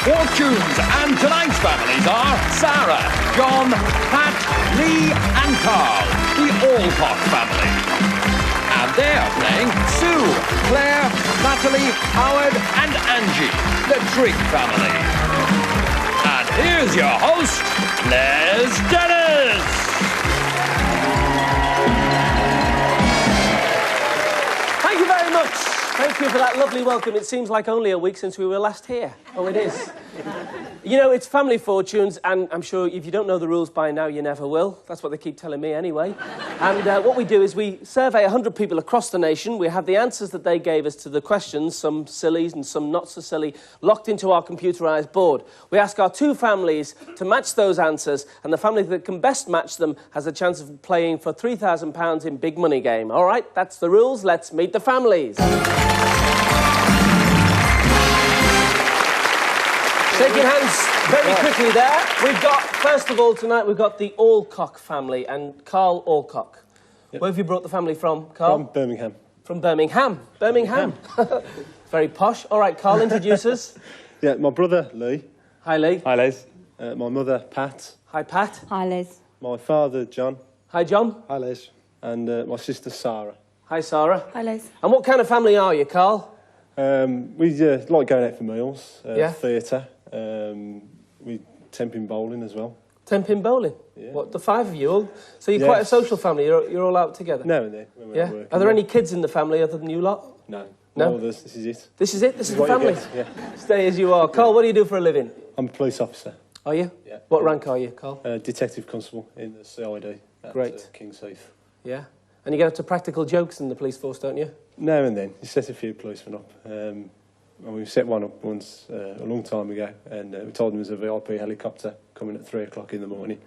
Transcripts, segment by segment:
fortunes. And tonight's families are Sarah, John, Pat, Lee and Carl, the Alcock family. And they're playing Sue, Claire, Natalie, Howard and Angie, the Trigg family. And here's your host, Les Dennis. Thank you very much. Thank you for that lovely welcome. It seems like only a week since we were last here. Oh, it is. You know, it's Family Fortunes, and I'm sure if you don't know the rules by now, you never will. That's what they keep telling me anyway. And what we do is we survey 100 people across the nation. We have the answers that they gave us to the questions, some silly and some not so silly, locked into our computerised board. We ask our two families to match those answers, and the family that can best match them has a chance of playing for £3,000 in Big Money Game. All right, that's the rules. Let's meet the families. Shaking hands very quickly there. We've got, first of all, tonight we've got the Alcock family and Carl Alcock. Yep. Where have you brought the family from, Carl? From Birmingham. From Birmingham. Birmingham. Very posh. All right, Carl, introduce us. Yeah, my brother, Lee. Hi, Lee. Hi, Les. My mother, Pat. Hi, Pat. Hi, Liz. My father, John. Hi, John. Hi, Les. And my sister, Sarah. Hi, Sarah. Hi, Liz. And what kind of family are you, Carl? We like going out for meals, yeah. theatre. We temping bowling as well. Temping bowling? Yeah. What, the five of you all? So you're Yes. quite a social family, you're all out together? Now and then, when we're Yeah? at work. Are there any kids in the family other than you lot? No. No? No others, this is it. This is it? This is the what you family? get, yeah. Stay as you are. Carl, what do you do for a living? I'm a police officer. Are you? Yeah. What rank are you, Carl? Detective constable in the CID at Great. King's Heath. Yeah? And you get up to practical jokes in the police force, don't you? Now and then, you set a few policemen up. And we set one up once a long time ago, and we told him there was a VIP helicopter coming at 3 o'clock in the morning,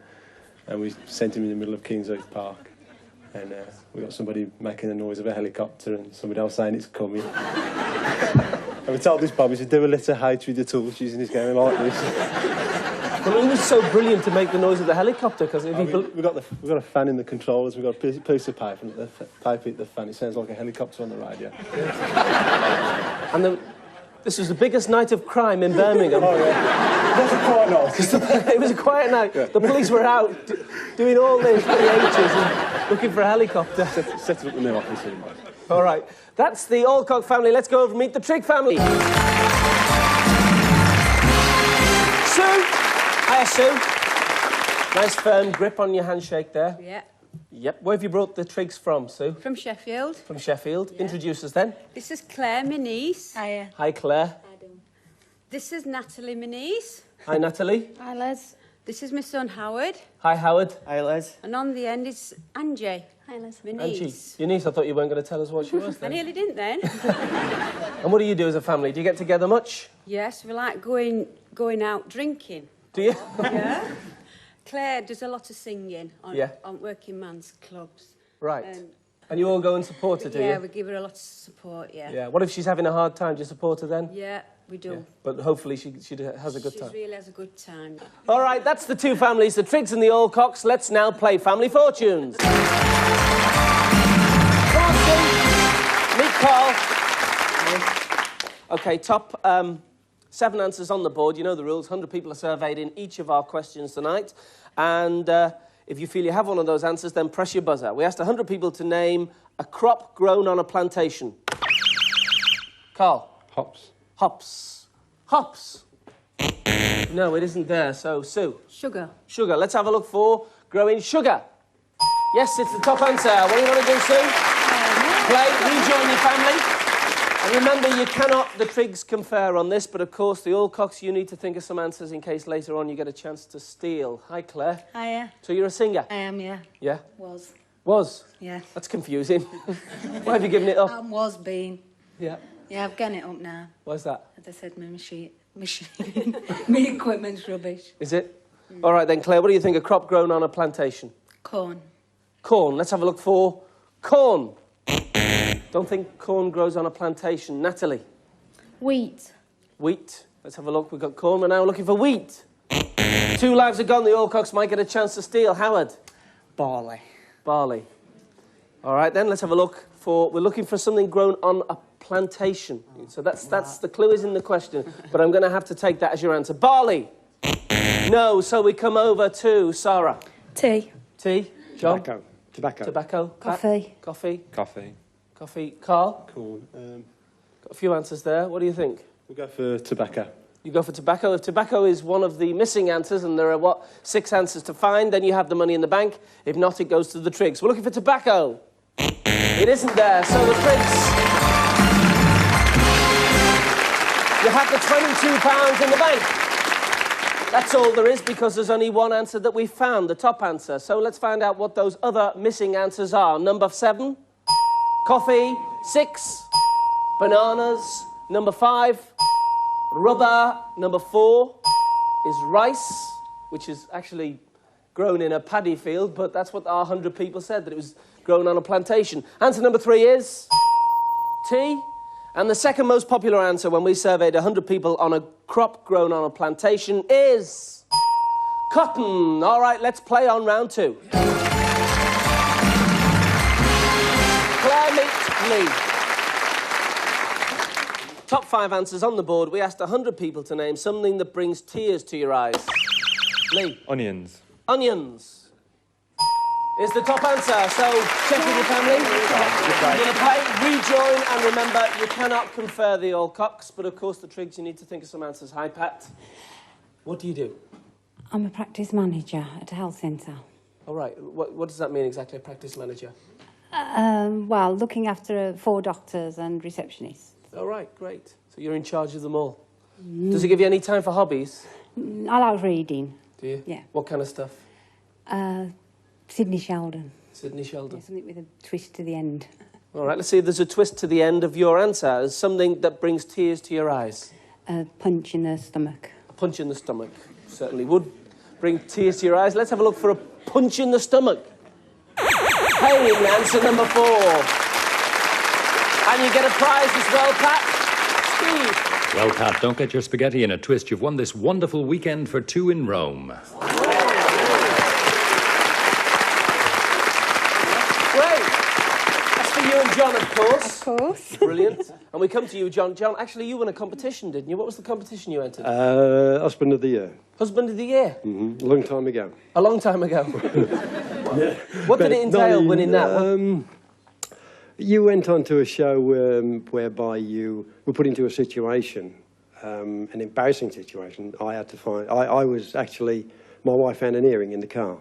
and we sent him in the middle of King's Heath Park, and we got somebody making the noise of a helicopter and somebody else saying it's coming. And we told this Bobby to do a little hate with the tools using his game like this. Well, it was so brilliant to make the noise of the helicopter, because if we've got a fan in the controllers, we've got a piece of paper, and the paper hit the fan, it sounds like a helicopter on the radio. And this was the biggest night of crime in Birmingham. Oh, yeah. It wasn't quite nice. It was a quiet night. Yeah. The police were out doing all these PHs and looking for a helicopter. Set it up in the office anyway. All right. That's the Alcock family. Let's go over and meet the Trigg family. Sue. Hiya, Sue. Nice firm grip on your handshake there. Yeah. Yep. Where have you brought the Triggs from, Sue? From Sheffield. From Sheffield. Yeah. Introduce us then. This is Claire, my niece. Hiya. Hi, Claire. This is Natalie, my niece. Hi, Natalie. Hi, Les. This is my son, Howard. Hi, Howard. Hi, Les. And on the end is Angie. Hi, Les. My Angie. niece. Your niece, I thought you weren't going to tell us what she was I then. nearly didn't then. And what do you do as a family? Do you get together much? Yes, we like going out drinking. Do you? Yeah. Claire does a lot of singing on, Yeah. on working man's clubs. Right. And you all go and support her, do Yeah, you? we give her a lot of support, yeah. Yeah. What if she's having a hard time? Do you support her then? Yeah, we do. Yeah. But hopefully she has a good She time. really has a good time. All right, that's the two families, the Triggs and the Alcocks. Let's now play Family Fortunes. Come on, Sue. Meet Carl. OK, top 7 answers on the board. You know the rules. 100 people are surveyed in each of our questions tonight. And if you feel you have one of those answers, then press your buzzer. We asked 100 people to name a crop grown on a plantation. Carl. Hops. Hops. Hops. No, it isn't there. So, Sue. Sugar. Sugar. Let's have a look for growing sugar. Yes, it's the top answer. What do you want to do, Sue? Play, rejoin your family. And remember, you cannot, the Triggs confer on this, but of course, the Alcocks, you need to think of some answers in case later on you get a chance to steal. Hi, Claire. Hiya. So you're a singer? I am, yeah. Yeah? Was. Was? Yeah. That's confusing. Why have you given it up? Was been. Yeah. Yeah, I've given it up now. Why's that? As I said, my machine, my equipment's rubbish. Is it? All right then, Claire, what do you think of crop grown on a plantation? Corn. Corn. Let's have a look for corn. Don't think corn grows on a plantation. Natalie? Wheat. Wheat. Let's have a look. We've got corn. We're now looking for wheat. 2 lives are gone. The Alcocks might get a chance to steal. Howard? Barley. Barley. All right, then. Let's have a look for... We're looking for something grown on a plantation. So that's the clue is in the question, but I'm going to have to take that as your answer. Barley. No, so we come over to Sarah. Tea. Tea. John. Tobacco. Tobacco. Tobacco. Coffee. Coffee. Coffee. Coffee. Carl. Corn. Got a few answers there. What do you think? We'll go for tobacco. You go for tobacco. If tobacco is one of the missing answers, and there are, 6 answers to find, then you have the money in the bank. If not, it goes to the Triggs. We're looking for tobacco. It isn't there, so the Triggs... You have the £22 in the bank. That's all there is, because there's only one answer that we found, the top answer. So let's find out what those other missing answers are. Number 7, coffee. 6, bananas. Number 5, rubber. Number 4 is rice, which is actually grown in a paddy field, but that's what our 100 people said, that it was grown on a plantation. Answer number 3 is tea. And the second most popular answer when we surveyed 100 people on a crop grown on a plantation is cotton. All right, let's play on round 2. Claire meets Lee. Top 5 answers on the board. We asked 100 people to name something that brings tears to your eyes. Lee. Onions. Onions is the top answer. So check with your family. You're going to play, rejoin, and remember, you cannot confer the all cocks, but of course the Triggs, you need to think of some answers. Hi, Pat. What do you do? I'm a practice manager at a health centre. All right. What does that mean exactly, a practice manager? Well, looking after 4 doctors and receptionists. All right, great. So you're in charge of them all. Does it give you any time for hobbies? I like reading. Do you? Yeah. What kind of stuff? Sydney Sheldon. Sydney Sheldon. Yeah, something with a twist to the end. All right, let's see if there's a twist to the end of your answer. There's something that brings tears to your eyes. A punch in the stomach. A punch in the stomach certainly would bring tears to your eyes. Let's have a look for a punch in the stomach. Pain, answer number 4. And you get a prize as well, Pat. Steve. Well, Pat, don't get your spaghetti in a twist. You've won this wonderful weekend for 2 in Rome. Great. That's for you and John, of course. Of course. Brilliant. And we come to you, John. John, actually, you won a competition, didn't you? What was the competition you entered? Husband of the Year. Husband of the Year? Mm-hmm. A long time ago. A long time ago. What did it entail, winning that? You went on to a show whereby you were put into a situation, an embarrassing situation. I had to find... I was actually... My wife found an earring in the car,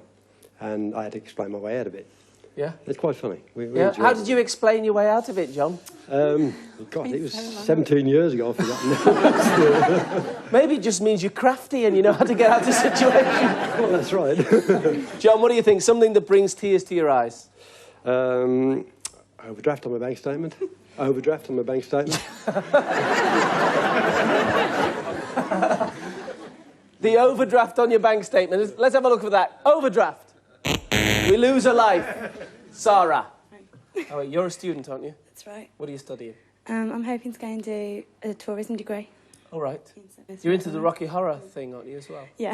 and I had to explain my way out of it. Yeah? It's quite funny. We Yeah. How did you explain your way out of it, John? God, it was 17 years ago, I've forgotten. Maybe it just means you're crafty and you know how to get out of the situation. Well, that's right. John, what do you think? Something that brings tears to your eyes? Overdraft on my bank statement. Overdraft on my bank statement. The overdraft on your bank statement. Let's have a look for that. Overdraft. We lose a life. Sarah. Oh, wait, you're a student, aren't you? That's right. What are you studying? I'm hoping to go and do a tourism degree. All right. You're into the Rocky Horror thing, aren't you, as well? Yeah.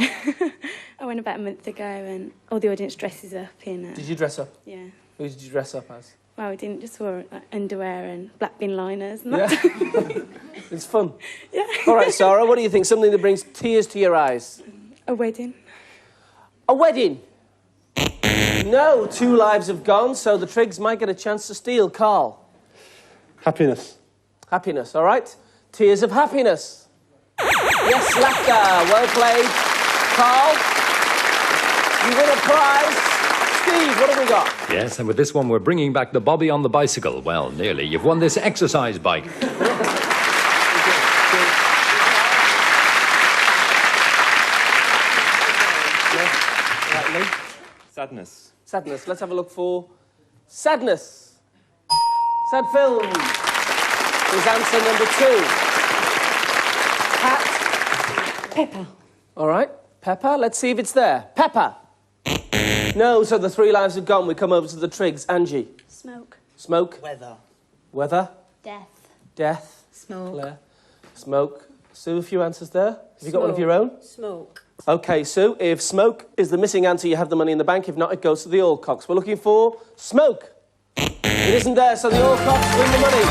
I went about a month ago and all the audience dresses up in... Did you dress up? Yeah. Who did you dress up as? Well, we didn't, just wore like, underwear and black bin liners and Yeah. that. It's fun. Yeah. All right, Sarah, what do you think? Something that brings tears to your eyes? A wedding. A wedding. No, 2 lives have gone, so the Triggs might get a chance to steal. Carl. Happiness. Happiness, all right? Tears of happiness. Yes, laughter. Well played. Carl, you win a prize. Steve, what have we got? Yes, and with this one, we're bringing back the Bobby on the bicycle. Well, nearly. You've won this exercise bike. Sadness. Sadness. Let's have a look for sadness. Sad film is answer number 2. Pat. Pepper. All right. Pepper. Let's see if it's there. Pepper. No, so the 3 lives have gone. We come over to the Triggs. Angie. Smoke. Smoke. Weather. Weather. Death. Death. Smoke. Claire. Smoke. Sue, a few answers there. Have you got one of your own? Smoke. OK, Sue, if smoke is the missing answer, you have the money in the bank. If not, it goes to the Allcocks. We're looking for smoke. It isn't there, so the Allcocks win the money.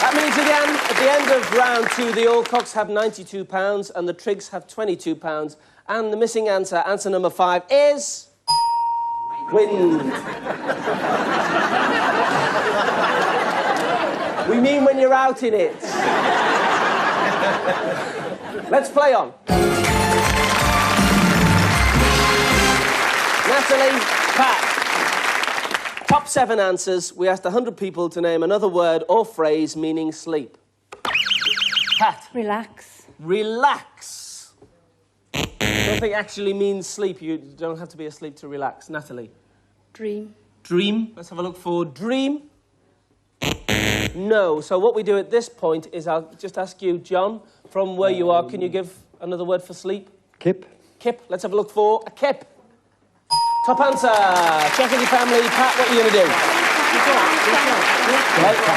That means again, at the end of round 2, the Allcocks have £92 and the Triggs have £22. And the missing answer, answer number 5, is... wind. We mean when you're out in it. Let's play on. Natalie, Pat. Top 7 answers. We asked 100 people to name another word or phrase meaning sleep. Pat. Relax. Relax. I don't think actually means sleep. You don't have to be asleep to relax. Natalie. Dream. Dream. Let's have a look for dream. No. So what we do at this point is I'll just ask you, John, from where you are, can you give another word for sleep? Kip. Kip. Let's have a look for a kip. Top answer. Check with your family. Pat, what are you going to do? Yes.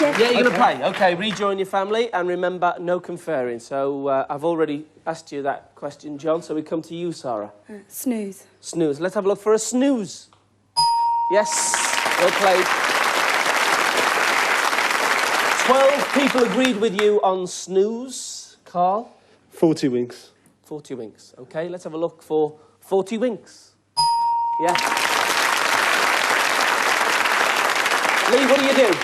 Yeah, you're going to play. OK, rejoin your family. And remember, no conferring. So I've already asked you that question, John. So we come to you, Sarah. Snooze. Snooze. Let's have a look for a snooze. Yes. Well played. 12 people agreed with you on snooze. Carl? 40 winks. 40 winks. OK, let's have a look for 40 winks. Yeah. Lee, what do you do?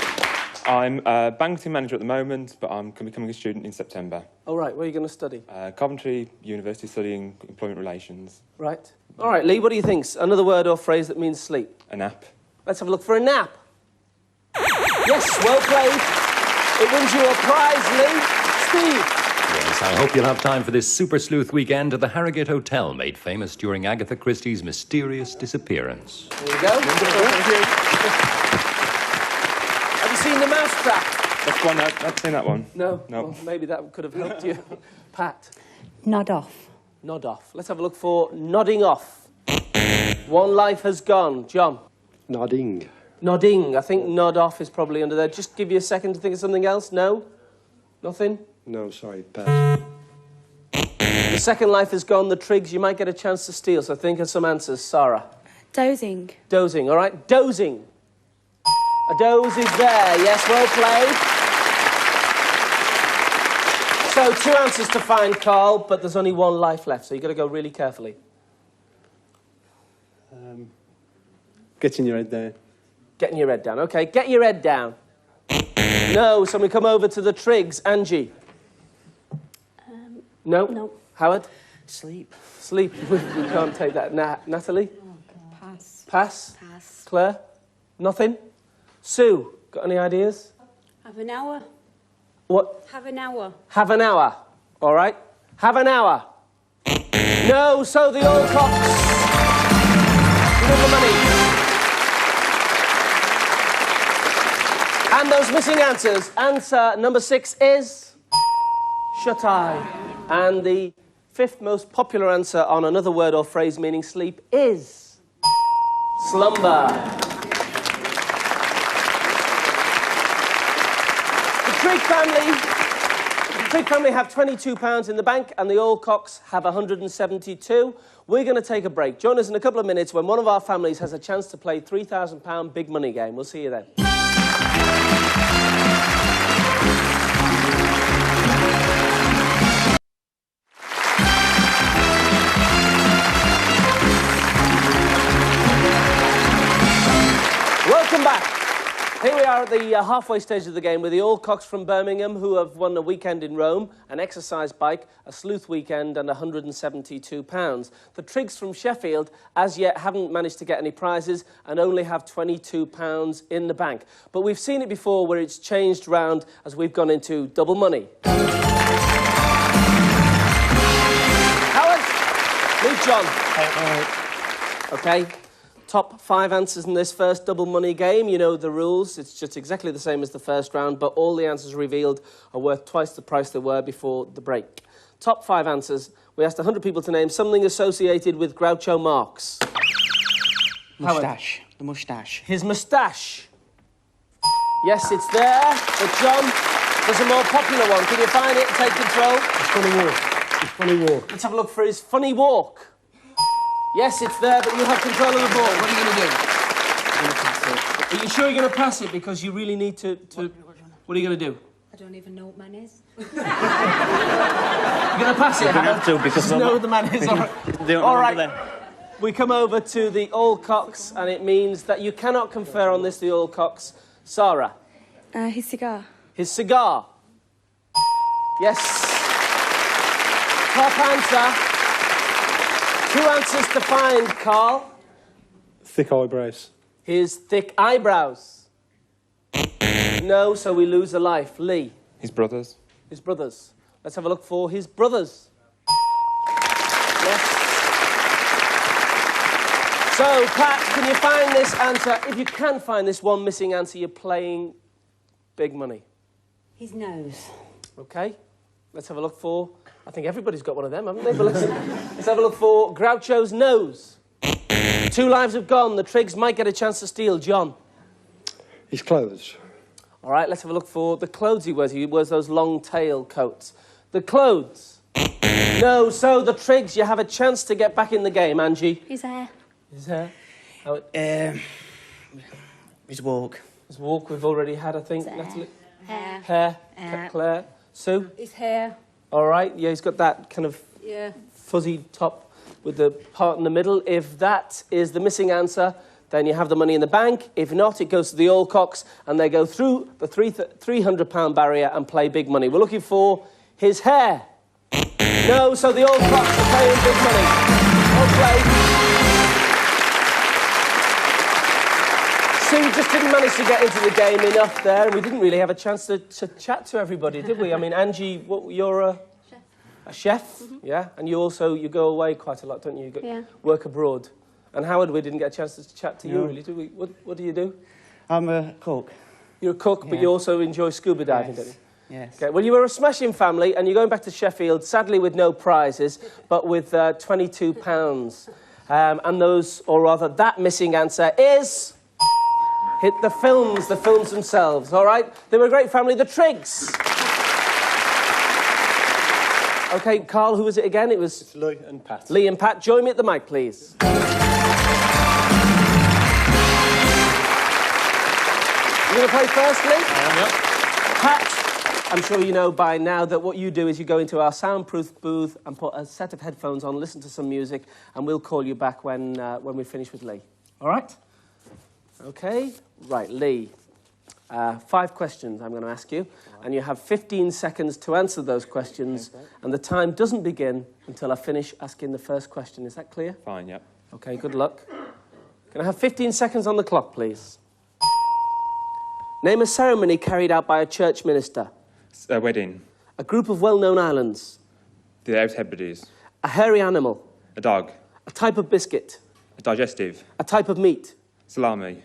I'm a banking manager at the moment, but I'm becoming a student in September. All right, where are you going to study? Coventry University, studying employment relations. Right. All right, Lee, what do you think? Another word or phrase that means sleep? A nap. Let's have a look for a nap. Yes, well played. It wins you a prize, Lee. Steve. Yes, I hope you'll have time for this Super Sleuth weekend at the Harrogate Hotel, made famous during Agatha Christie's mysterious disappearance. There you go. Thank you. Have you seen The Mousetrap? That's one. I've seen that one. No? No. Well, maybe that could have helped you. Pat? Nod off. Nod off. Let's have a look for nodding off. One life has gone. John? Nodding. Nodding. I think nod off is probably under there. Just give you a second to think of something else. No? Nothing? No, sorry, pass. The second life has gone. The Triggs, you might get a chance to steal, so think of some answers. Sarah? Dozing. Dozing, all right? Dozing. A doze is there. Yes, well played. So 2 answers to find, Carl, but there's only 1 life left, so you've got to go really carefully. Getting your head down. Getting your head down. OK, get your head down. No, so we come over to the Triggs. Angie? No? No. Howard? Sleep. Sleep. We can't take that. Natalie? Pass. Pass? Pass. Claire? Nothing? Sue, got any ideas? Have an hour. What? Have an hour. Have an hour. All right. Have an hour. No, so the Allcocks win the money. And those missing answers. Answer number 6 is shut eye. And the 5th most popular answer on another word or phrase meaning sleep is slumber. The Trigg family have £22 in the bank and the Allcocks have 172. We're going to take a break. Join us in a couple of minutes when one of our families has a chance to play £3,000 big money game. We'll see you then. Welcome back. Here we are at the halfway stage of the game with the Allcocks from Birmingham, who have won a weekend in Rome, an exercise bike, a sleuth weekend and £172. The Triggs from Sheffield, as yet, haven't managed to get any prizes and only have £22 in the bank. But we've seen it before where it's changed round as we've gone into double money. Howard, meet John. OK. Top 5 answers in this first double money game. You know the rules. It's just exactly the same as the first round, but all the answers revealed are worth twice the price they were before the break. Top 5 answers. We asked 100 people to name something associated with Groucho Marx. Moustache. The moustache. His moustache. Yes, it's there. But John, there's a more popular one. Can you find it and take control? His funny walk. His funny walk. Let's have a look for his funny walk. Yes, it's there, but you have control of the ball. What are you going to do? Are you sure you're going to pass it? Because you really need to... What are you going to do? I don't even know what man is. You're going to pass it? You're going to have to, because... You know who the man is. All right. We come over to the Allcocks, and it means that you cannot confer on this, the Allcocks. Sarah? His cigar. His cigar. Yes. Top answer. 2 answers to find, Carl. Thick eyebrows. His thick eyebrows. No, so we lose a life. Lee? His brothers. His brothers. Let's have a look for his brothers. Yes. So, Pat, can you find this answer? If you can find this one missing answer, you're playing big money. His nose. OK. Let's have a look for... I think everybody's got one of them, haven't they? But let's have a look for Groucho's nose. 2 lives have gone. The Triggs might get a chance to steal. John? His clothes. All right, let's have a look for the clothes he wears. He wears those long tail coats. The clothes. No, so the Triggs, you have a chance to get back in the game, Angie. His hair. His hair. His walk. His walk we've already had, I think. Natalie? Hair. Hair. Claire. Sue? His hair. All right, yeah, he's got that kind of fuzzy top with the part in the middle. If that is the missing answer, then you have the money in the bank. If not, it goes to the Allcocks, and they go through the £300 barrier and play big money. We're looking for his hair. No, so the Allcocks are playing big money. Well played. Sue just didn't manage to get into the game enough there, and we didn't really have a chance to chat to everybody, did we? I mean, Angie, you're a chef, yeah? And you go away quite a lot, don't you? You work abroad. And Howard, we didn't get a chance to chat to you, really, did we? What do you do? I'm a cook. You're a cook, but you also enjoy scuba diving, don't you? Yes. Okay. Well, you were a smashing family, and you're going back to Sheffield, sadly with no prizes, but with £22. And those, or rather, that missing answer is... Hit the films themselves, all right? They were a great family, the Triggs. OK, Carl, who was it again? It's Lee and Pat. Lee and Pat. Join me at the mic, please. You going to play first, Lee? Yep. Pat, I'm sure you know by now that what you do is you go into our soundproof booth and put a set of headphones on, listen to some music, and we'll call you back when we finish with Lee. All right? OK. Right, Lee. 5 questions I'm going to ask you, and you have 15 seconds to answer those questions, and the time doesn't begin until I finish asking the first question. Is that clear? Fine, yep. OK, good luck. Can I have 15 seconds on the clock, please? Name a ceremony carried out by a church minister. A wedding. A group of well-known islands. The Outer Hebrides. A hairy animal. A dog. A type of biscuit. A digestive. A type of meat. Salami.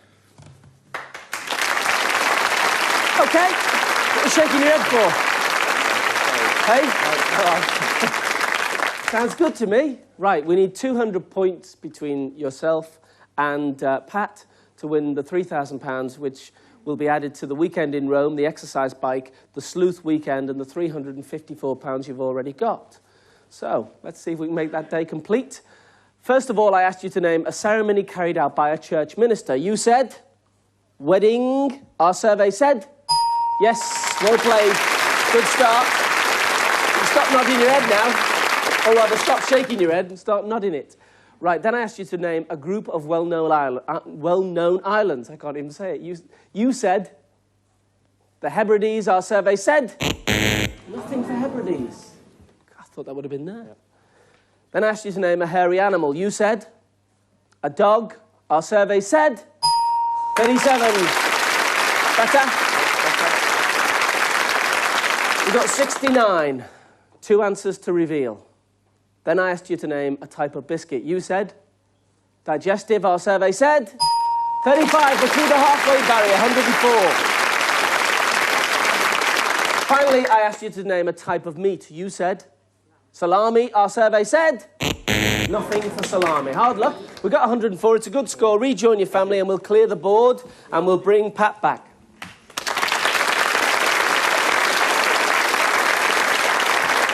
OK. What are you shaking your head for? Hey? Sounds good to me. Right, we need 200 points between yourself and Pat to win the £3,000, which will be added to the weekend in Rome, the exercise bike, the sleuth weekend, and the £354 you've already got. So, let's see if we can make that day complete. First of all, I asked you to name a ceremony carried out by a church minister. You said wedding. Our survey said yes. Well played. Good start. You stop nodding your head now. Or rather, stop shaking your head and start nodding it. Right, then I asked you to name a group of well-known islands. I can't even say it. You said the Hebrides. Our survey said nothing for Hebrides. I thought that would have been there. Yeah. Then I asked you to name a hairy animal. You said a dog. Our survey said 37. Better? We got 69. 2 answers to reveal. Then I asked you to name a type of biscuit. You said digestive. Our survey said 35. We're through the halfway barrier, 104. Finally, I asked you to name a type of meat. You said salami. Our survey said nothing for salami. Hard luck. We got 104. It's a good score. Rejoin your family and we'll clear the board and we'll bring Pat back.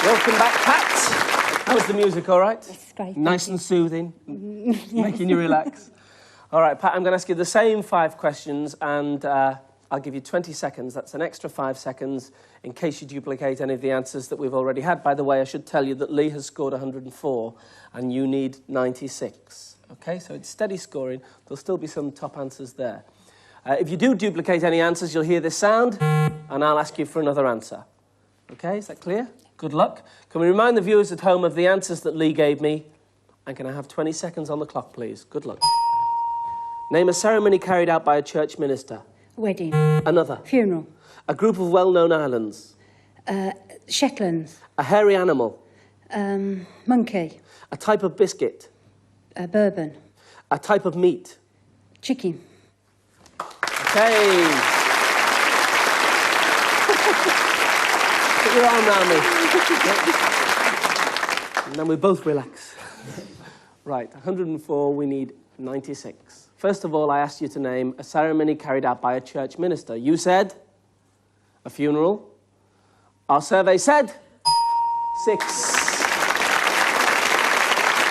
Welcome back, Pat. How was the music, all right? It's great. Nice and soothing, making you relax. All right, Pat, I'm going to ask you the same 5 questions, and I'll give you 20 seconds. That's an extra 5 seconds in case you duplicate any of the answers that we've already had. By the way, I should tell you that Lee has scored 104 and you need 96. OK, so it's steady scoring. There'll still be some top answers there. If you do duplicate any answers, you'll hear this sound, and I'll ask you for another answer. OK, is that clear? Good luck. Can we remind the viewers at home of the answers that Lee gave me? And can I have 20 seconds on the clock, please? Good luck. Name a ceremony carried out by a church minister. Wedding. Another. Funeral. A group of well-known islands. Shetlands. A hairy animal. Monkey. A type of biscuit. Bourbon. A type of meat. Chicken. Okay. Put your arm around me. And then we both relax. Right, 104, we need 96. First of all, I asked you to name a ceremony carried out by a church minister. You said a funeral. Our survey said 6.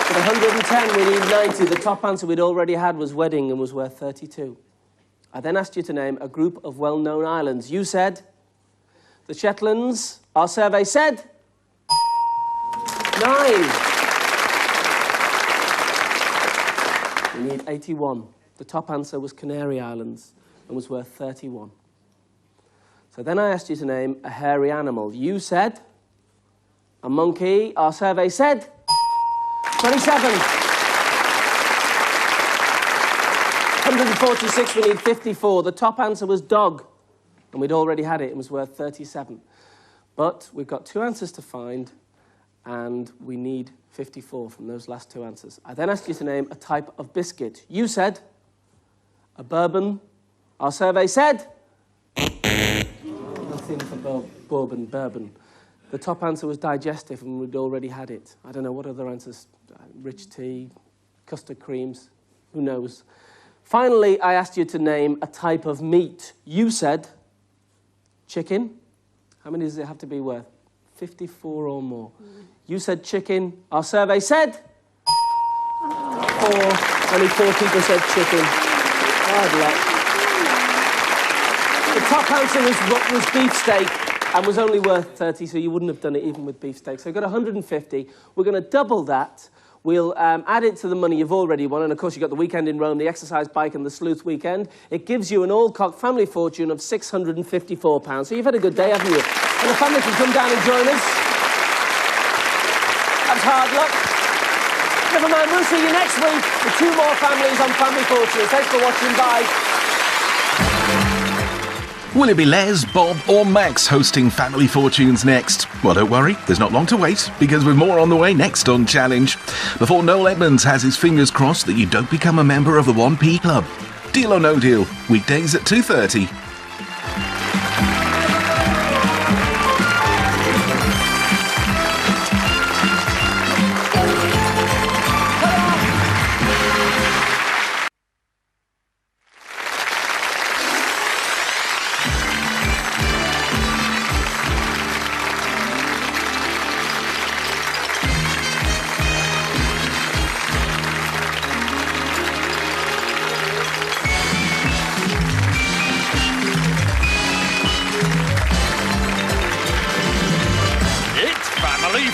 With 110, we need 90. The top answer we'd already had was wedding and was worth 32. I then asked you to name a group of well-known islands. You said the Shetlands. Our survey said 9. We need 81. The top answer was Canary Islands and was worth 31. So then I asked you to name a hairy animal. You said a monkey. Our survey said 27. 146, we need 54. The top answer was dog, and we'd already had it. It was worth 37. But we've got 2 answers to find, and we need 54 from those last 2 answers. I then asked you to name a type of biscuit. You said a bourbon. Our survey said nothing for bourbon. The top answer was digestive, and we'd already had it. I don't know what other answers. Rich tea, custard creams, who knows. Finally, I asked you to name a type of meat. You said chicken. How many does it have to be worth? 54 or more. You said chicken. Our survey said 4. Only 4 people said chicken. Hard luck. The top answer was beefsteak and was only worth 30, so you wouldn't have done it even with beefsteak. So you've got 150. We're going to double that. We'll add it to the money you've already won, and of course you've got the weekend in Rome, the exercise bike and the sleuth weekend. It gives you an all-cock family fortune of £654. So you've had a good day, haven't you? And the family can come down and join us. That's hard luck. Never mind, we'll see you next week with 2 more families on Family Fortunes. Thanks for watching, bye. Will it be Les, Bob or Max hosting Family Fortunes next? Well, don't worry, there's not long to wait, because we've more on the way next on Challenge. Before Noel Edmonds has his fingers crossed that you don't become a member of the 1p Club. Deal or No Deal, weekdays at 2:30.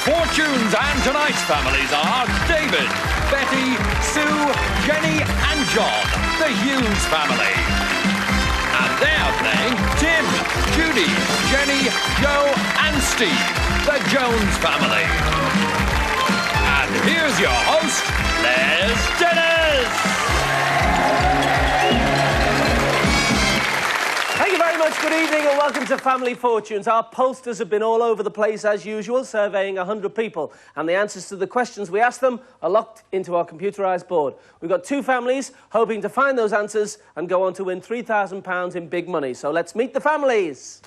Fortunes, and tonight's families are David, Betty, Sue, Jenny and John, the Hughes family. And they're playing Tim, Judy, Jenny, Joe and Steve, the Jones family. And here's your host, Les Dennis. Thank you very much. Good evening and welcome to Family Fortunes. Our pollsters have been all over the place as usual, surveying 100 people. And the answers to the questions we asked them are locked into our computerised board. We've got 2 families hoping to find those answers and go on to win £3,000 in big money. So let's meet the families.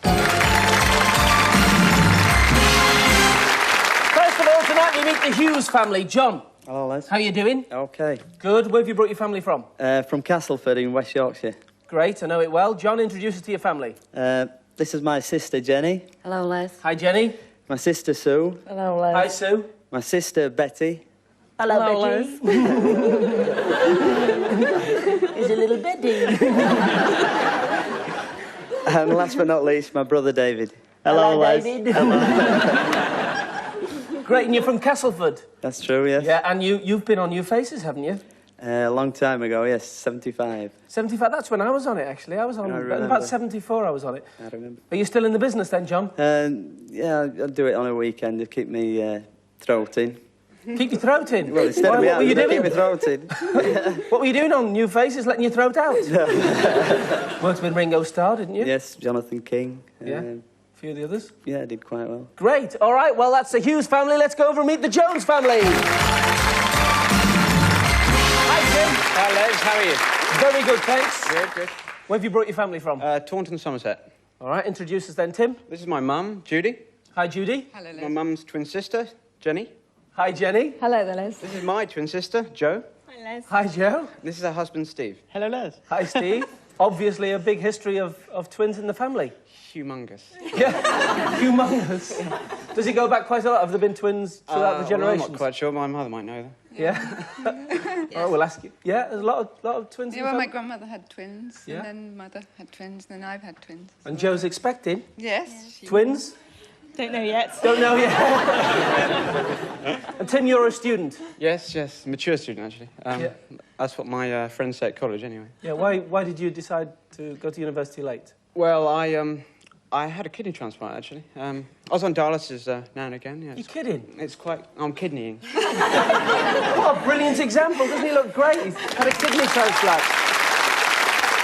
First of all, tonight we meet the Hughes family. John. Hello, Les. How are you doing? OK. Good. Where have you brought your family from? From Castleford in West Yorkshire. Great, I know it well. John, introduce us to your family. This is my sister, Jenny. Hello, Les. Hi, Jenny. My sister, Sue. Hello, Les. Hi, Sue. My sister, Betty. Hello, Betty. He's a little Betty. And last but not least, my brother David. Hello, Les. David. Great, and you're from Castleford? That's true, yes. Yeah, and you've been on New Faces, haven't you? A long time ago, yes, 75. 75, that's when I was on it, actually. I was on, about 74 I was on it. I remember. Are you still in the business then, John? Yeah, I do it on a weekend to keep me throat in. Keep your throat in? Well, instead of what were you doing? keep my throat in. What were you doing on New Faces, letting your throat out? Worked with Ringo Starr, didn't you? Yes, Jonathan King. Yeah. A few of the others? Yeah, I did quite well. Great. All right, well, that's the Hughes family. Let's go over and meet the Jones family. Hi, Tim. Hi, Les. How are you? Very good, thanks. Good, good. Where have you brought your family from? Taunton, Somerset. All right, introduce us then, Tim. This is my mum, Judy. Hi, Judy. Hello, Les. My mum's twin sister, Jenny. Hi, Jenny. Hello there, Les. This is my twin sister, Jo. Hi, Les. Hi, Joe. This is her husband, Steve. Hello, Les. Hi, Steve. Obviously a big history of twins in the family. Humongous. Yeah, humongous. Does it go back quite a lot? Have there been twins throughout the generations? Well, I'm not quite sure. My mother might know them. Yeah? Oh, we'll ask you. Yeah, there's a lot of twins in the Yeah, well, my family? grandmother had twins, Yeah. and then mother had twins, and then I've had twins. And Joe's expecting? Yes. Twins? Don't know yet. Don't know yet. And Tim, you're a student? Yes, yes. Mature student, actually. Yeah. That's what my friends say at college, anyway. Yeah, why did you decide to go to university late? Well, I had a kidney transplant, actually. I was on dialysis now and again. Yeah, You're kidding? It's quite... I'm kidneying. What a brilliant example. Doesn't he look great? He's had a kidney transplant.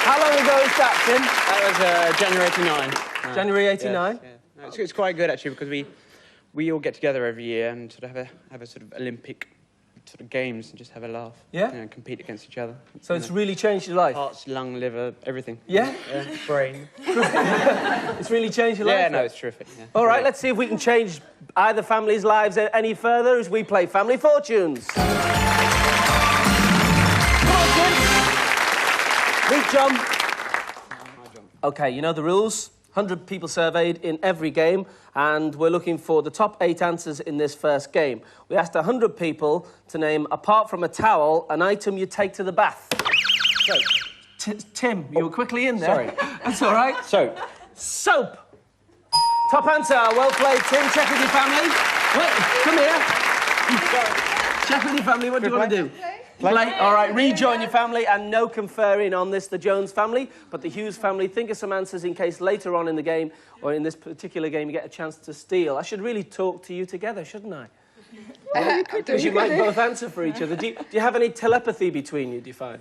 How long ago is that, Tim? That was January 89. January 89? Yes, yeah. No, it's quite good, actually, because we all get together every year and sort of have a sort of Olympic sort of games and just have a laugh. Yeah? You know, compete against each other. So it's really changed your life? Hearts, lung, liver, everything. Yeah? Brain. It's really changed your life? Yeah, no, it's terrific. Yeah. All right, let's see if we can change either family's lives any further as we play Family Fortunes. Come on, Tim. Meet John. OK, you know the rules. 100 people surveyed in every game, and we're looking for the top 8 answers in this first game. We asked 100 people to name, apart from a towel, an item you take to the bath. Soap. Tim, you were quickly in there. Sorry. That's all right. Soap. Soap. Top answer. Well played, Tim. Check with your family. Wait, come here. Check with your family. What do you want to do? Play. All right, rejoin your family, and no conferring on this, the Jones family, but the Hughes family. Think of some answers in case later on in the game, or in this particular game, you get a chance to steal. I should really talk to you together, shouldn't I? Because you might both answer for each other. Do you have any telepathy between you, do you find?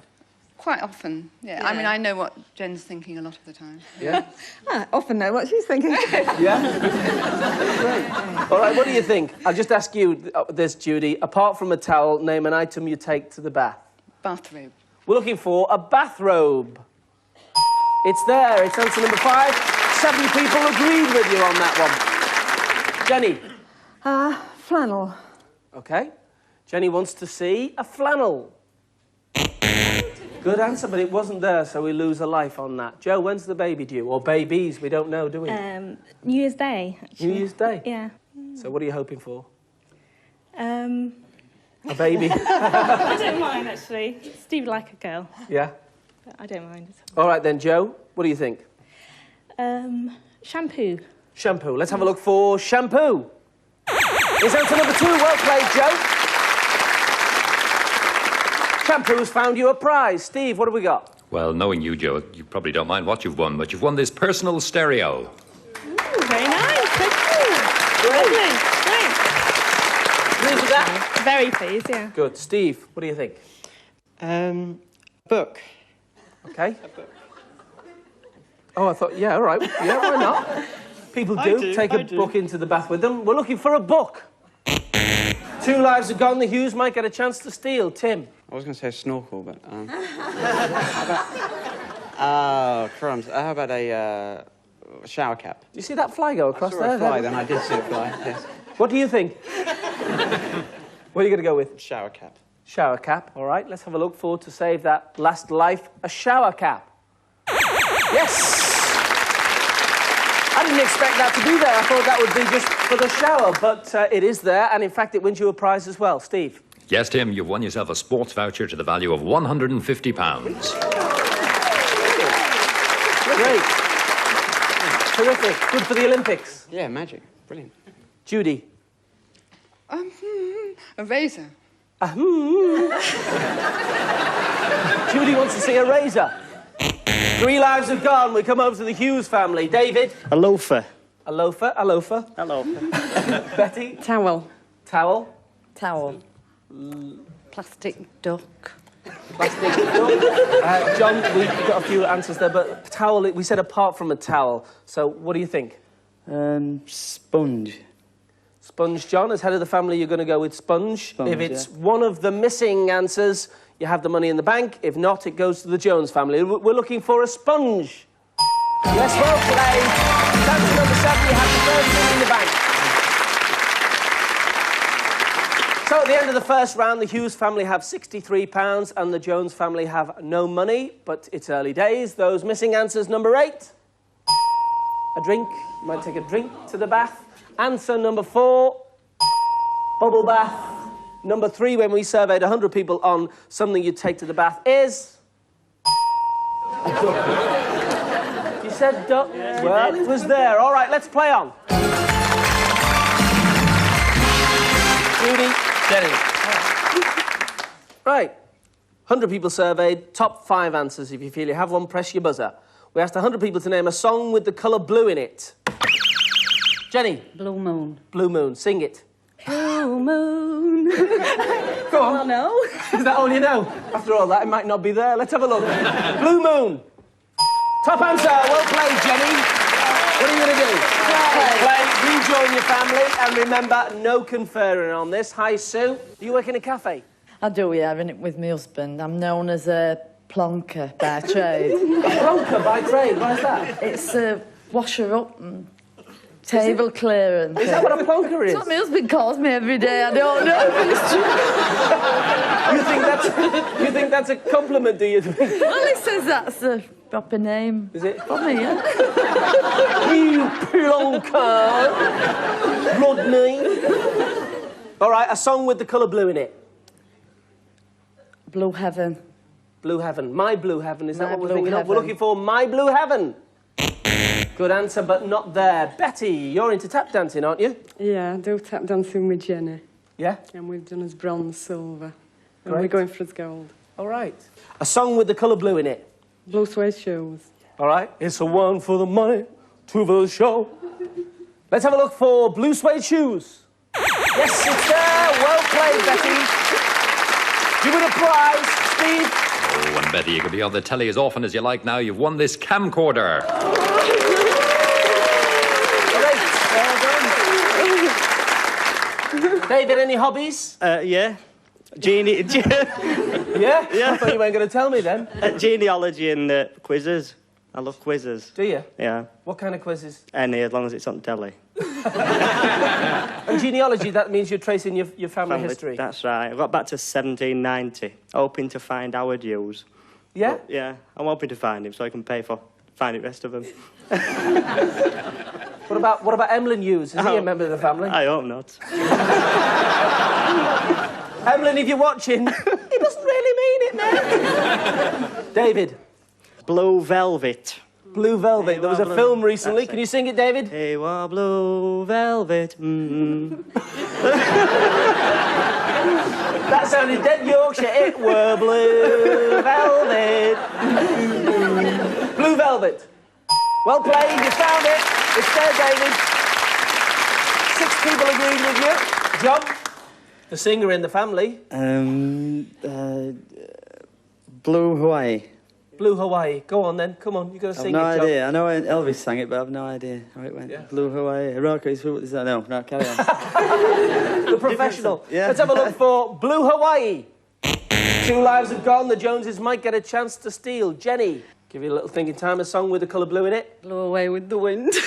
Quite often, yeah. I mean, I know what Jen's thinking a lot of the time. Yeah? I often know what she's thinking. Yeah? Great. All right, what do you think? I'll just ask you this, Judy. Apart from a towel, name an item you take to the bath. Bathrobe. We're looking for a bathrobe. It's there. It's answer number 5. 7 people agreed with you on that one. Jenny? Flannel. OK. Jenny wants to see a flannel. Good answer, but it wasn't there, so we lose a life on that. Joe, when's the baby due? Or babies, we don't know, do we? New Year's Day, actually. New Year's Day? Yeah. So what are you hoping for? A baby? I don't mind, actually. Steve would like a girl. Yeah? But I don't mind. All right, then, Joe, what do you think? Shampoo. Shampoo. Let's have a look for shampoo. It's answer number 2. Well played, Joe. Shampoo's found you a prize. Steve, what have we got? Well, knowing you, Joe, you probably don't mind what you've won, but you've won this personal stereo. Ooh, very nice. Thank you. Lovely. Thanks. Pleased with that? Very pleased, yeah. Good. Steve, what do you think? Book. OK. Oh, I thought, yeah, all right. Yeah, why not? People do take a book into the bath with them. We're looking for a book. 2 lives are gone. The Hughes might get a chance to steal. Tim? I was going to say a snorkel, but... Oh, crumbs. How about a shower cap? Do you see that fly go across I saw there? a fly, then I did see a fly, yes. What do you think? What are you going to go with? Shower cap. Shower cap, all right. Let's have a look for, to save that last life, a shower cap. Yes! I didn't expect that to be there. I thought that would be just for the shower, but it is there, and in fact, it wins you a prize as well. Steve? Yes, Tim, you've won yourself a sports voucher to the value of £150. Great. Terrific. Good for the Olympics. Yeah, magic. Brilliant. Judy. A razor. Judy wants to see a razor. 3 lives have gone. We come over to the Hughes family. David. A loafer. A loafer. A loafer. A loafer. Betty. Towel. Towel. Towel. Plastic duck. Plastic duck. John, we've got a few answers there, but towel, we said apart from a towel. So what do you think? Sponge. Sponge, John. As head of the family, you're going to go with sponge. If it's one of the missing answers, you have the money in the bank. If not, it goes to the Jones family. We're looking for a sponge. Yes, well played. Answer number 7, you have the first thing in the bank. So at the end of the first round, the Hughes family have £63 and the Jones family have no money, but it's early days. Those missing answers, number 8. A drink. You might take a drink to the bath. Answer number 4. Bubble bath. Number 3, when we surveyed 100 people on something you'd take to the bath, is... a duck. You said duck? Yeah, well, it was there. All right, let's play on. Judy, Jenny. Right. 100 people surveyed. Top 5 answers. If you feel you have one, press your buzzer. We asked 100 people to name a song with the colour blue in it. Jenny. Blue moon. Blue moon. Sing it. Blue moon. Go on. I know. Is that all you know? After all that, it might not be there. Let's have a look. Blue moon. Top answer. Well played, Jenny. What are you going to do? Play. Rejoin your family. And remember, no conferring on this. Hi, Sue. Do you work in a cafe? I do, yeah, with my husband. I'm known as a plonker by trade. Plonker by trade? Why's that? It's a washer up and table clearance. Is that what a plonker is? That's what my husband calls me every day. I don't know if it's true. You think that's a compliment, do you? Well, he says that's a proper name. Is it? For me, yeah. You plonker. Rodney. All right, a song with the colour blue in it. Blue Heaven. Blue Heaven. My Blue Heaven, is that My what we're Blue thinking of? We're Heaven. looking for My Blue Heaven. Good answer, but not there. Betty, you're into tap dancing, aren't you? Yeah, I do tap dancing with Jenny. Yeah? And we've done as bronze, silver. And Great. we're going for as gold. All right. A song with the colour blue in it. Blue suede shoes. All right. It's a 1 for the money, 2 for the show. Let's have a look for blue suede shoes. Yes, it's there. Well played, Betty. You win a prize, Steve. Oh, and Betty, you can be on the telly as often as you like now. You've won this camcorder. David, any hobbies? Yeah. Yeah? Yeah? I thought you weren't going to tell me then. Genealogy and quizzes. I love quizzes. Do you? Yeah. What kind of quizzes? Any, as long as it's on telly. And genealogy, that means you're tracing your family history. That's right. I got back to 1790, hoping to find our Jews. Yeah? But, yeah, I'm hoping to find him so I can pay for finding the rest of them. What about Emlyn Hughes? Is he a member of the family? I hope not. Emlyn, if you're watching, he doesn't really mean it, man. David. Blue Velvet. Blue Velvet. There was a film recently. Can you sing it, David? Hey, wa blue velvet. That sounded dead Yorkshire. It were blue velvet. Blue Velvet. Well played. You found it. It's there, David. 6 people agreed with you. John, the singer in the family. Blue Hawaii. Blue Hawaii. Go on then. Come on, you got to sing I've no it, John. idea. I know Elvis sang it, but I've no idea how it went. Yeah. Blue Hawaii. Rock is no, carry on. The professional. Yeah. Let's have a look for Blue Hawaii. 2 lives have gone. The Joneses might get a chance to steal. Jenny, give you a little thinking time. A song with the colour blue in it. Blow away with the wind. Blew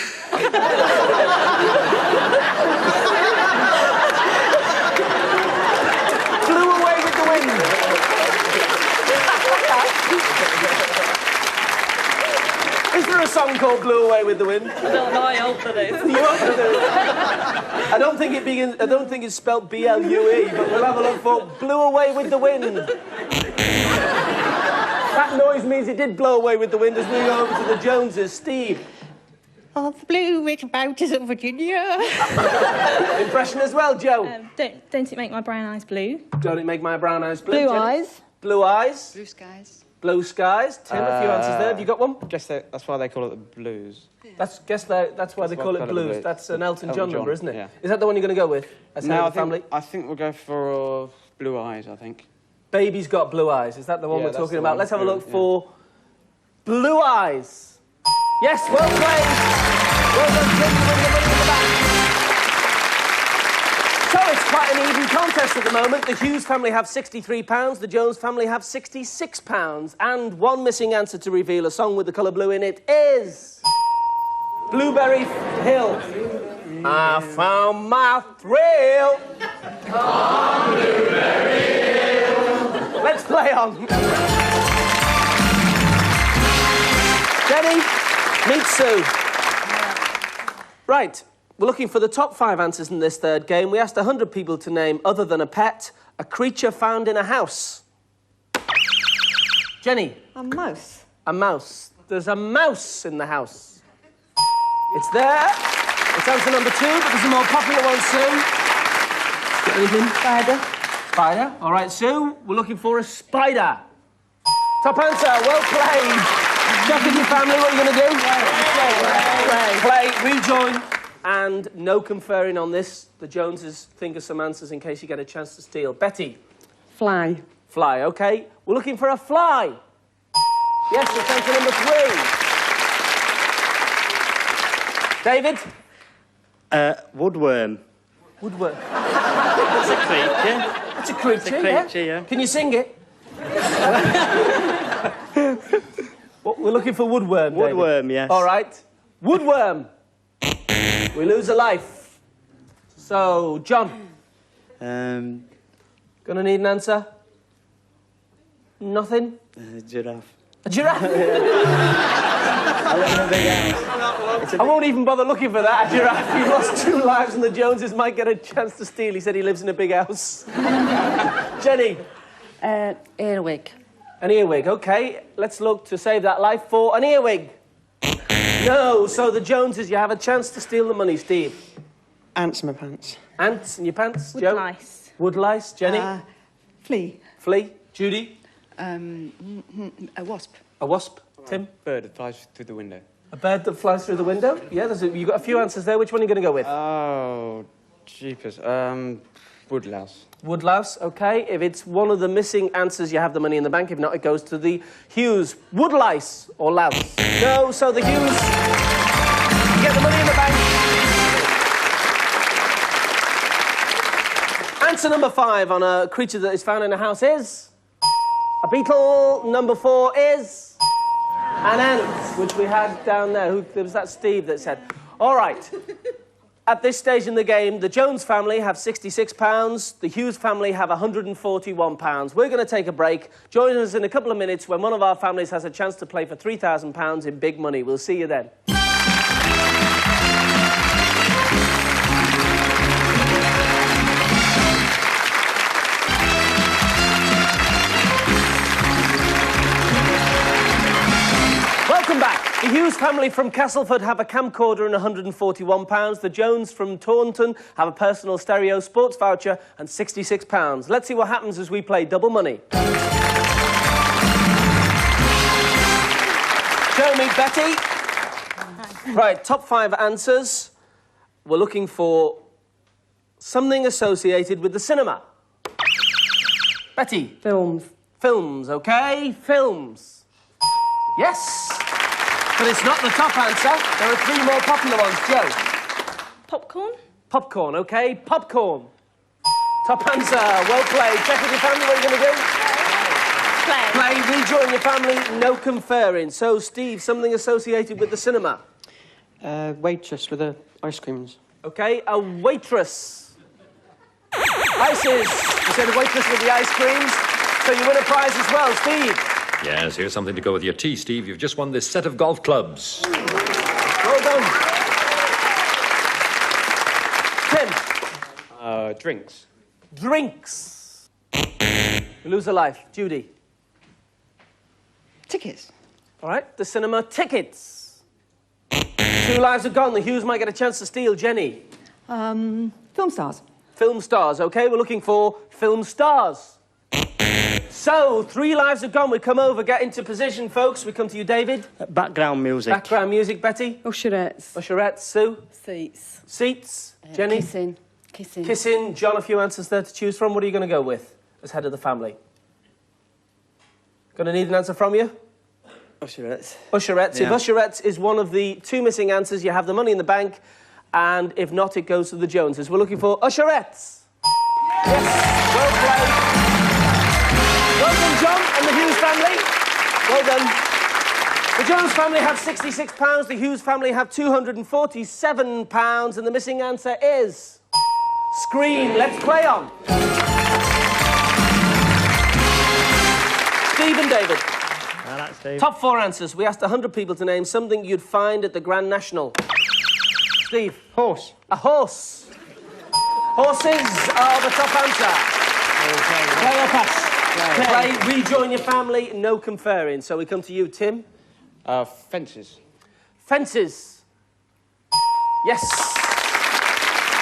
away with the wind. Is there a song called Blew Away with the Wind? I don't know, I hope there is. You hope there is. I don't think it's spelled B-L-U-E, but we'll have a look for Blew Away with the Wind. That noise means it did blow away with the wind as we go over to the Joneses. Steve. Oh, the blue Rick Bouters of Virginia. Impression as well, Joe. Don't it make my brown eyes blue? Don't it make my brown eyes blue? Blue Jenny? eyes. Blue eyes. Blue skies. Blue skies. Tim, a few answers there. Have you got one? Guess that's why they call it the blues. That's why they call it blues. That's an Elton John number, isn't it? Yeah. Is that the one you're going to go with? As head of the family? I think we'll go for blue eyes, I think. Baby's got blue eyes. Is that the one Yeah, we're that's talking the about? one. Let's have a look Yeah. for blue eyes. Yes, well played. Well done, Tim. You're winning the money in the bank. So it's quite an even contest at the moment. The Hughes family have £63, the Jones family have £66, and one missing answer to reveal a song with the colour blue in it is Blueberry Hill. I found my thrill on Blueberry Hill. Let's play on. Jenny, meet Sue. Right. We're looking for the top 5 answers in this third game. We asked 100 people to name, other than a pet, a creature found in a house. Jenny. A mouse. A mouse. There's a mouse in the house. It's there. It's answer number 2, but there's a more popular one, Sue. Got anything? Spider. Spider. All right, Sue, we're looking for a spider. Top answer. Well played. Check with your family. What are you going to do? Play. Rejoin. And no conferring on this. The Joneses think of some answers in case you get a chance to steal. Betty. Fly. Fly, OK. We're looking for a fly. Yes, that's answer number 3. David? Woodworm. Woodworm. It's a creature. It's a creature, It's a creature, yeah. Can you sing it? Well, we're looking for woodworm, David. Woodworm, yes. All right. Woodworm. We lose a life. So, John. Gonna need an answer? Nothing? Giraffe. A giraffe? I live in a big house. I won't even bother looking for that, a giraffe. You've lost 2 lives and the Joneses might get a chance to steal. He said he lives in a big house. Jenny? Earwig. An earwig, OK. Let's look to save that life for an earwig. No, so the Joneses, you have a chance to steal the money, Steve. Ants in my pants. Ants in your pants, Wood Joe? lice. Wood lice, Jenny? Flea. Flea, Judy? A wasp. A wasp, Tim? Bird that flies through the window. A bird that flies through the window? Yeah, you've got a few answers there. Which one are you going to go with? Oh, jeepers. Woodlouse. Woodlouse, OK. If it's one of the missing answers, you have the money in the bank. If not, it goes to the Hughes. Woodlice or louse? No, so the Hughes get the money in the bank. Answer number 5 on a creature that is found in a house is a beetle. Number 4 is an ant, which we had down there. There was that Steve that said. All right. At this stage in the game, the Jones family have £66, the Hughes family have £141. We're going to take a break. Join us in a couple of minutes when one of our families has a chance to play for £3,000 in big money. We'll see you then. Welcome back. The Hughes family from Castleford have a camcorder and £141. The Jones from Taunton have a personal stereo sports voucher and £66. Let's see what happens as we play double money. Show me, Betty. Right, top 5 answers. We're looking for something associated with the cinema. Betty. Films. Films, OK? Films. Yes. But it's not the top answer. There are 3 more popular ones. Joe? Popcorn? Popcorn, OK? Popcorn. Top answer. Well played. Check with your family. What are you going to do? Play. Play. Rejoin your family. No conferring. So, Steve, something associated with the cinema. Waitress with the ice creams. OK? A waitress. Ices. You said a waitress with the ice creams. So you win a prize as well. Steve? Yes, here's something to go with your tea, Steve. You've just won this set of golf clubs. Well done. Tim? Drinks. Drinks. We lose a life. Judy? Tickets. All right, the cinema tickets. 2 lives are gone. The Hughes might get a chance to steal. Jenny. Film stars. Film stars. OK, we're looking for film stars. So, 3 lives are gone. We come over, get into position, folks. We come to you, David. Background music. Background music, Betty. Usherettes. Usherettes. Sue. Seats. Seats. Jenny. Kissing. Kissing. Kissing. John, a few answers there to choose from. What are you going to go with as head of the family? Going to need an answer from you? Usherettes. Usherettes. Yeah. If Usherettes is one of the 2 missing answers, you have the money in the bank. And if not, it goes to the Joneses. We're looking for Usherettes. Yes. Well played. Well done, John and the Hughes family. Well done. The Jones family have £66. The Hughes family have £247. And the missing answer is... Screen. Let's play on. Steve and David. That's Dave. Top 4 answers. We asked 100 people to name something you'd find at the Grand National. Steve. Horse. A horse. Horses are the top answer. Play or pass? Play. Rejoin your family. No conferring. So we come to you, Tim. Fences. Fences. Yes.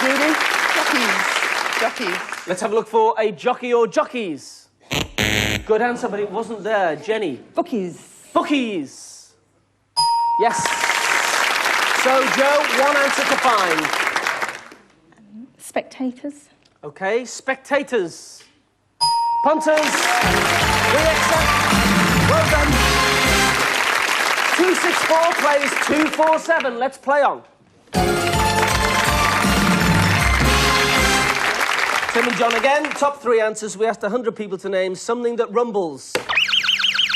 Judy. Jockeys. Let's have a look for a jockey or jockeys. Good answer, but it wasn't there. Jenny. Bookies. Bookies. Yes. So, Joe, 1 answer to find. Spectators. OK, spectators. Punters. We accept. Well done. 264 plays 247. Let's play on. Tim and John again. Top 3 answers. We asked 100 people to name something that rumbles.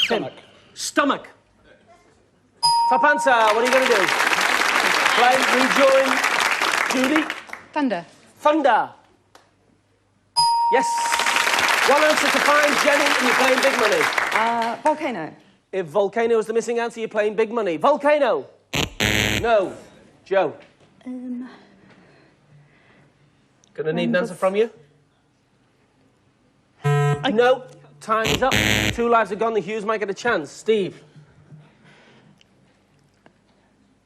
Tim. Stomach. Top answer. What are you going to do? Play, rejoin. Judy. Thunder. Thunder. Yes. 1 answer to find. Jenny, and you're playing big money. Volcano. If volcano is the missing answer, you're playing big money. Volcano. No. Joe. Gonna need an answer from you? No. Time is up. 2 lives are gone. The Hughes might get a chance. Steve.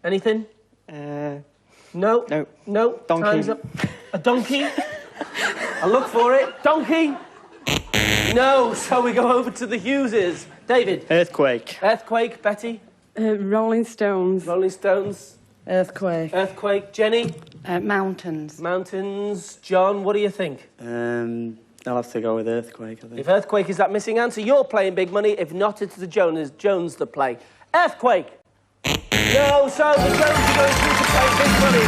Anything? No. No. No. Donkey. Time's up. A donkey? I'll look for it. Donkey? No. So we go over to the Hugheses. David. Earthquake. Earthquake. Betty. Rolling Stones. Rolling Stones. Earthquake. Earthquake. Jenny. Mountains. Mountains. John, what do you think? I'll have to go with earthquake, I think. If earthquake is that missing answer, you're playing big money. If not, it's the Jones that play. Earthquake. No, so the Jones are going through to play big money.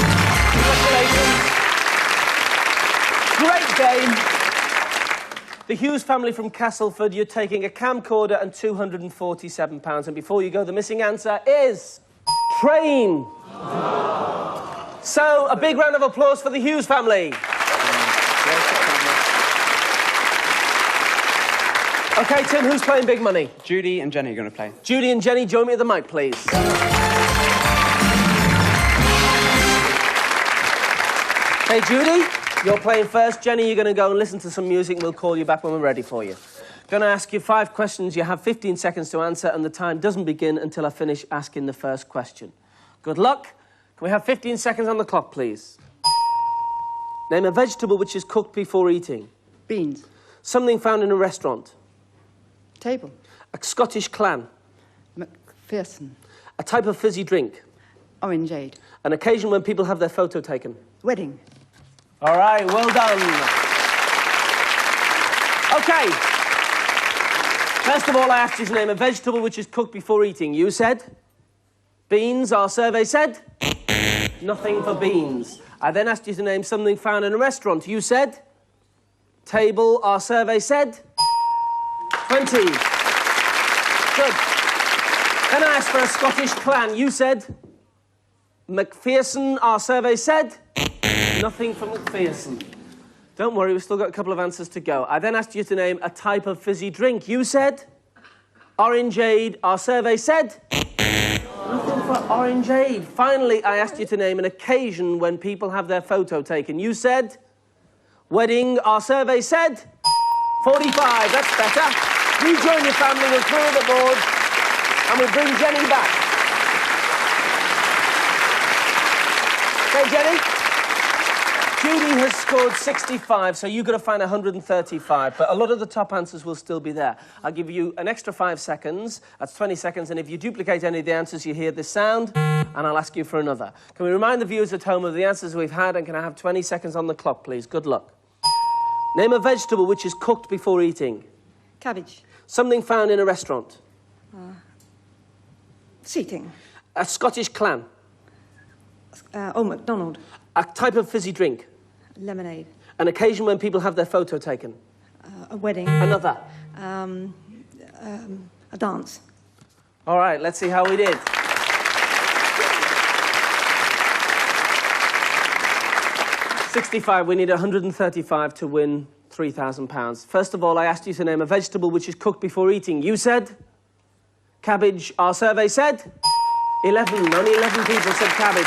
Congratulations. Great game. The Hughes family from Castleford, you're taking a camcorder and £247. And before you go, the missing answer is... train. So, a big round of applause for the Hughes family. OK, Tim, who's playing big money? Judy and Jenny are going to play. Judy and Jenny, join me at the mic, please. Hey, Judy, you're playing first. Jenny, you're going to go and listen to some music, and we'll call you back when we're ready for you. Going to ask you 5 questions. You have 15 seconds to answer, and the time doesn't begin until I finish asking the first question. Good luck. Can we have 15 seconds on the clock, please? Name a vegetable which is cooked before eating. Beans. Something found in a restaurant. Table. A Scottish clan. McPherson. A type of fizzy drink. Orangeade. An occasion when people have their photo taken. Wedding. All right, well done. OK. First of all, I asked you to name a vegetable which is cooked before eating. You said? Beans, our survey said? Nothing for beans. I then asked you to name something found in a restaurant. You said? Table, our survey said? 20. Good. Then I asked for a Scottish clan. You said? McPherson, our survey said? Nothing for McPherson. Don't worry, we've still got a couple of answers to go. I then asked you to name a type of fizzy drink. You said? Orangeade, our survey said? Nothing for Orangeade. Finally, I asked you to name an occasion when people have their photo taken. You said? Wedding, our survey said? 45, that's better. Rejoin your family, we'll clear the board, and we'll bring Jenny back. Okay, Jenny? Judy has scored 65, so you've got to find 135, but a lot of the top answers will still be there. I'll give you an extra 5 seconds. That's 20 seconds, and if you duplicate any of the answers, you hear this sound, and I'll ask you for another. Can we remind the viewers at home of the answers we've had, and can I have 20 seconds on the clock, please? Good luck. Name a vegetable which is cooked before eating. Cabbage. Something found in a restaurant. Seating. A Scottish clan. McDonald. A type of fizzy drink. Lemonade. An occasion when people have their photo taken. A wedding. Another. A dance. All right, let's see how we did. £65, we need 135 to win £3,000. First of all, I asked you to name a vegetable which is cooked before eating. You said cabbage. Our survey said 11. Only 11 people said cabbage.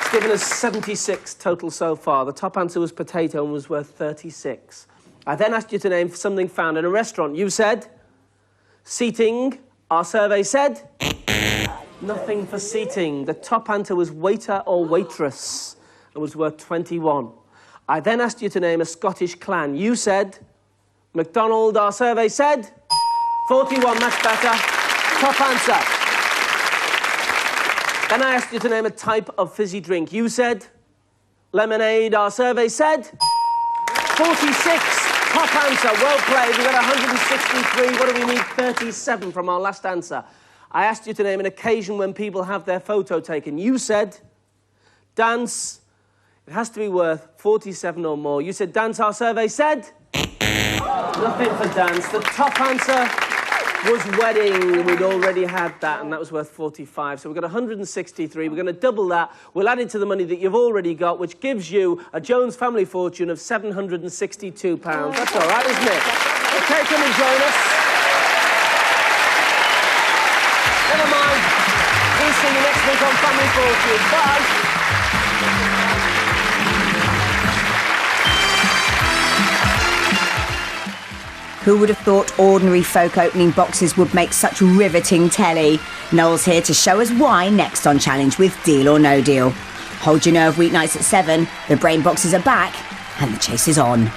It's given us 76 total so far. The top answer was potato and was worth 36. I then asked you to name something found in a restaurant. You said seating. Our survey said nothing for seating. The top answer was waiter or waitress. It was worth 21. I then asked you to name a Scottish clan. You said McDonald. Our survey said 41, much better. Top answer. Then I asked you to name a type of fizzy drink. You said lemonade. Our survey said 46. Top answer. Well played. We got 163. What do we need? 37 from our last answer. I asked you to name an occasion when people have their photo taken. You said dance. It has to be worth 47 or more. You said dance. Our survey said nothing for dance. The top answer was wedding. We'd already had that, and that was worth 45. So we've got 163. We're going to double that. We'll add it to the money that you've already got, which gives you a Jones family fortune of £762. That's all right, isn't it? Okay, come and join us. Never mind. We'll see you next week on Family Fortune. Bye. Who would have thought ordinary folk opening boxes would make such riveting telly? Noel's here to show us why next on Challenge with Deal or No Deal. Hold your nerve weeknights at 7, the brain boxes are back and the chase is on.